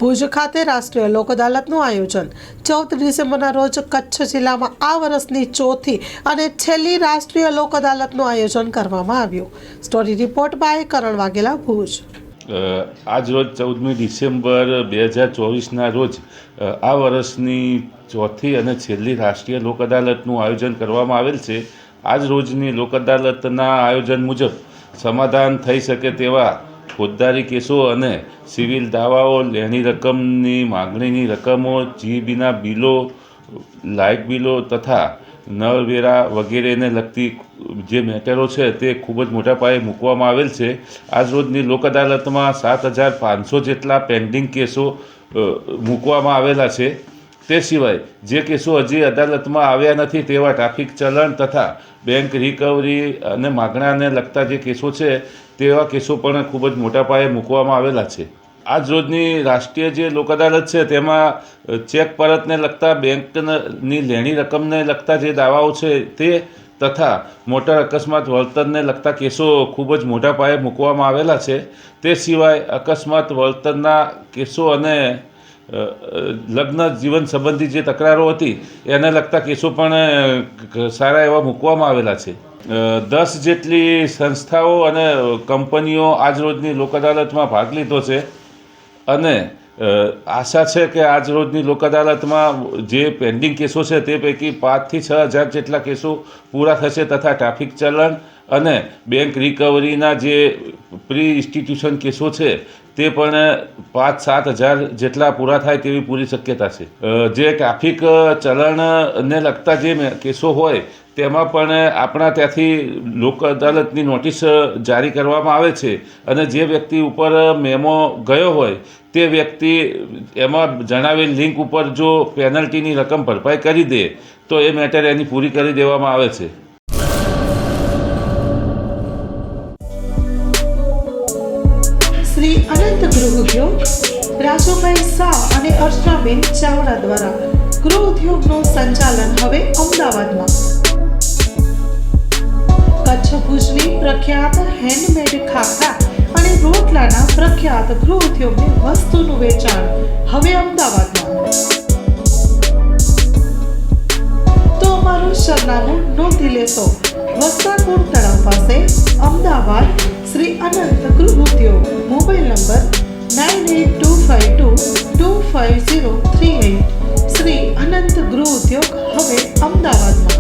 ભુજ ખાતે રાષ્ટ્રીય લોક અદાલતનું આયોજન 14 ડિસેમ્બરના રોજ કચ્છ જિલ્લામાં આ વર્ષની ચોથી અને છેલ્લી રાષ્ટ્રીય લોક અદાલતનું આયોજન કરવામાં આવ્યું। સ્ટોરી રિપોર્ટ બાય કરણ વાઘેલા, ભુજ। આજ રોજ 14મી ડિસેમ્બર 2024ના રોજ આ વર્ષની ચોથી અને છેલ્લી રાષ્ટ્રીય લોક અદાલતનું આયોજન કરવામાં આવેલ છે। આજ રોજની લોક અદાલતના આયોજન મુજબ સમાધાન થઈ શકે તેવા ફોજદારી કેસો અને સિવિલ દાવાઓ, લેણી રકમની માગણીની રકમો, જીબીના બિલો, લાઇટ બિલો તથા નળવેરા વગેરેને લગતી જે મેટરો છે તે ખૂબ જ મોટા પાયે મૂકવામાં આવેલ છે। આજ રોજની લોક અદાલતમાં 7500 જેટલા પેન્ડિંગ કેસો મૂકવામાં આવેલા છે। તે સિવાય જે કેસો હજી અદાલતમાં આવ્યા નથી તેવા ટ્રાફિક ચલણ તથા બેંક રિકવરી અને માગણાને લગતા જે કેસો છે તેવા કેસો પણ ખૂબ જ મોટા પાયે મૂકવામાં આવેલા છે। આજ રોજની રાષ્ટ્રીય જે લોક અદાલત છે તેમાં ચેક પરતને લગતા બેંકની લેણી રકમને લગતા જે દાવાઓ છે તે તથા મોટર અકસ્માત વળતરને લગતા કેસો ખૂબ જ મોટા પાયે મૂકવામાં આવેલા છે। તે સિવાય અકસ્માત વળતરના કેસો અને લગ્ન જીવન સંબંધી જે તકરારો હતી એને લગતા કેસો પણ સારા એવા મૂકવામાં આવેલા છે। 10 જેટલી સંસ્થાઓ અને કંપનીઓ આજ રોજની લોક અદાલતમાં ભાગ લીધો છે અને આશા છે કે આજ રોજની લોક અદાલતમાં જે પેન્ડિંગ કેસો છે તે પૈકી 5,000 થી 6,000 જેટલા કેસો પૂરા થશે તથા ટ્રાફિક ચલણ અને બેંક રિકવરીના જે પ્રી ઇન્સ્ટિટ્યુશન કેસો છે તે પણ 5-7 હજાર જેટલા પૂરા થાય તેવી પૂરી શક્યતા છે। જે ટ્રાફિક ચલણને લગતા જે કેસો હોય તેમાં પણ આપણા ત્યાંથી લોક અદાલતની નોટિસ જારી કરવામાં આવે છે અને જે વ્યક્તિ ઉપર મેમો ગયો હોય તે વ્યક્તિ એમાં જણાવેલ લિંક ઉપર જો પેનલ્ટીની રકમ ભરપાઈ કરી દે તો એ મેટર એની પૂરી કરી દેવામાં આવે છે। શ્રી અનંત ગૃહ ઉદ્યોગ રાજુભાઈ શાહ અને અર્ચનાબેન ચાવડા દ્વારા ગૃહ ઉદ્યોગનું સંચાલન હવે અમદાવાદમાં। કચ્છ ભુજની પ્રખ્યાત હેન્ડમેડ ખાખરા અને રોટલાના પ્રખ્યાત ગૃહ ઉદ્યોગની વસ્તુનું વેચાણ હવે અમદાવાદમાં। તો અમારું સરનામું નોંધી લેશો। વસ્ત્રાપુર તળાવ પાસે, અમદાવાદ, શ્રી અનંત ગૃહ ઉદ્યોગ। Mobile number 9825225038। શ્રી અનંત ગૃહ ઉદ્યોગ હવે અમદાવાદમાં।